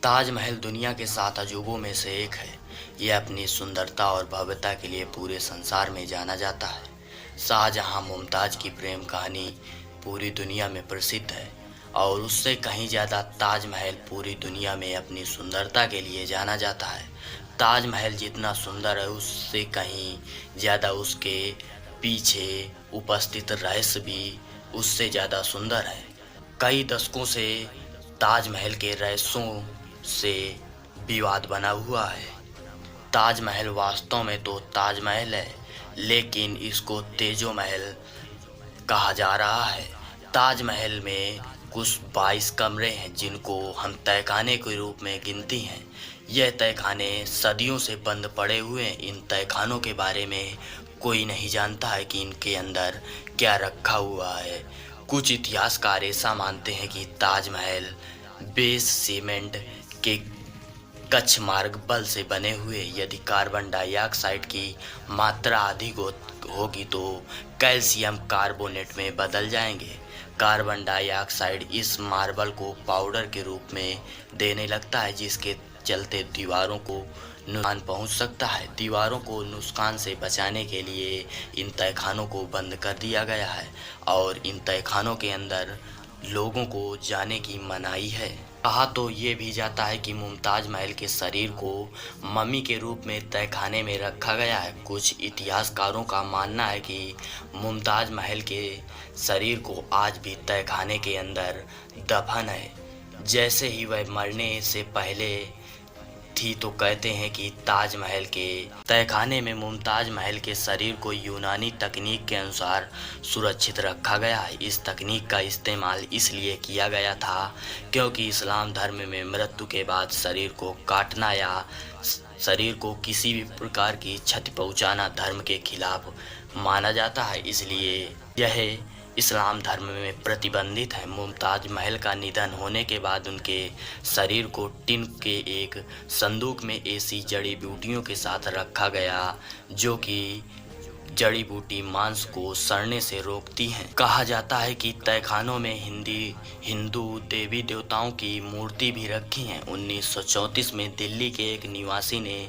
ताजमहल दुनिया के 7 अजूबों में से एक है। यह अपनी सुंदरता और भव्यता के लिए पूरे संसार में जाना जाता है। शाहजहां मुमताज की प्रेम कहानी पूरी दुनिया में प्रसिद्ध है और उससे कहीं ज़्यादा ताजमहल पूरी दुनिया में अपनी सुंदरता के लिए जाना जाता है। ताजमहल जितना सुंदर है उससे कहीं ज़्यादा उसके पीछे उपस्थित रहस्य भी उससे ज़्यादा सुंदर है। कई दशकों से ताजमहल के रहस्यों से विवाद बना हुआ है। ताजमहल वास्तव में तो ताजमहल है, लेकिन इसको तेजो महल कहा जा रहा है। ताजमहल में कुछ 22 कमरे हैं जिनको हम तहखाने के रूप में गिनती हैं। यह तहखाने सदियों से बंद पड़े हुए हैं। इन तहखानों के बारे में कोई नहीं जानता है कि इनके अंदर क्या रखा हुआ है। कुछ इतिहासकार ऐसा मानते हैं कि ताजमहल बेस सीमेंट के कच्छ मार्बल से बने हुए। यदि कार्बन डाइऑक्साइड की मात्रा अधिक होगी तो कैल्शियम कार्बोनेट में बदल जाएंगे। कार्बन डाइऑक्साइड इस मार्बल को पाउडर के रूप में देने लगता है, जिसके चलते दीवारों को नुकसान पहुंच सकता है। दीवारों को नुकसान से बचाने के लिए इन तहखानों को बंद कर दिया गया है और इन तहखानों के अंदर लोगों को जाने की मनाही है। कहा तो ये भी जाता है कि मुमताज महल के शरीर को मम्मी के रूप में तहखाने में रखा गया है। कुछ इतिहासकारों का मानना है कि मुमताज महल के शरीर को आज भी तहखाने के अंदर दफन है, जैसे ही वह मरने से पहले थी। तो कहते हैं कि ताजमहल के तहखाने में मुमताज महल के शरीर को यूनानी तकनीक के अनुसार सुरक्षित रखा गया है। इस तकनीक का इस्तेमाल इसलिए किया गया था क्योंकि इस्लाम धर्म में मृत्यु के बाद शरीर को काटना या शरीर को किसी भी प्रकार की क्षति पहुंचाना धर्म के खिलाफ माना जाता है, इसलिए यह इस्लाम धर्म में प्रतिबंधित है। मुमताज महल का निधन होने के बाद उनके शरीर को टिन के एक संदूक में ऐसी जड़ी बूटियों के साथ रखा गया जो कि जड़ी बूटी मांस को सड़ने से रोकती हैं। कहा जाता है कि तहखानों में हिंदू देवी देवताओं की मूर्ति भी रखी हैं। 1934 में दिल्ली के एक निवासी ने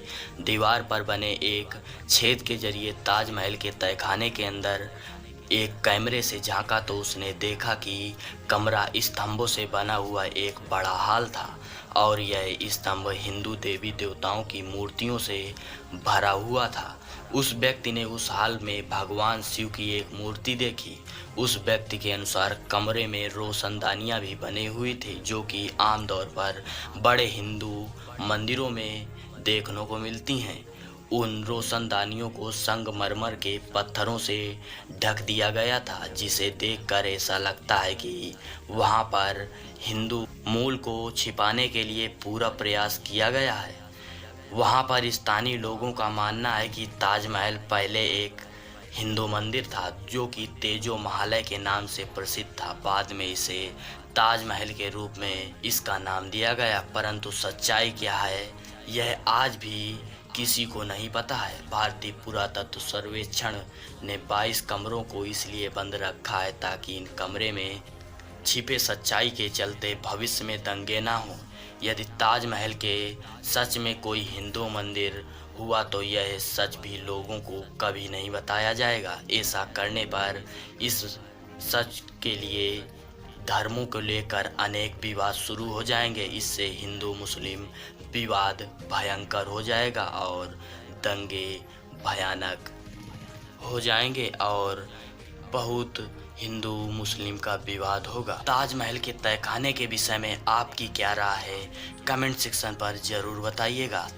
दीवार पर बने एक छेद के जरिए ताजमहल के तहखाने के अंदर एक कैमरे से झांका तो उसने देखा कि कमरा स्तंभों से बना हुआ एक बड़ा हॉल था और यह स्तंभ हिंदू देवी देवताओं की मूर्तियों से भरा हुआ था। उस व्यक्ति ने उस हॉल में भगवान शिव की एक मूर्ति देखी। उस व्यक्ति के अनुसार कमरे में रोशनदानियां भी बनी हुई थी, जो कि आमतौर पर बड़े हिंदू मंदिरों में देखने को मिलती हैं। उन रोशनदानियों को संगमरमर के पत्थरों से ढक दिया गया था, जिसे देखकर ऐसा लगता है कि वहां पर हिंदू मूल को छिपाने के लिए पूरा प्रयास किया गया है। वहां पर स्थानीय लोगों का मानना है कि ताजमहल पहले एक हिंदू मंदिर था जो कि तेजो महालय के नाम से प्रसिद्ध था। बाद में इसे ताजमहल के रूप में इसका नाम दिया गया, परंतु सच्चाई क्या है यह आज भी किसी को नहीं पता है। भारतीय पुरातत्व सर्वेक्षण ने 22 कमरों को इसलिए बंद रखा है ताकि इन कमरे में छिपे सच्चाई के चलते भविष्य में दंगे ना हो। यदि ताजमहल के सच में कोई हिंदू मंदिर हुआ तो यह सच भी लोगों को कभी नहीं बताया जाएगा। ऐसा करने पर इस सच के लिए धर्मों को लेकर अनेक विवाद शुरू हो जाएंगे। इससे हिंदू मुस्लिम विवाद भयंकर हो जाएगा और दंगे भयानक हो जाएंगे और बहुत हिंदू मुस्लिम का विवाद होगा। ताजमहल के तहखाने के विषय में आपकी क्या राय है, कमेंट सेक्शन पर ज़रूर बताइएगा।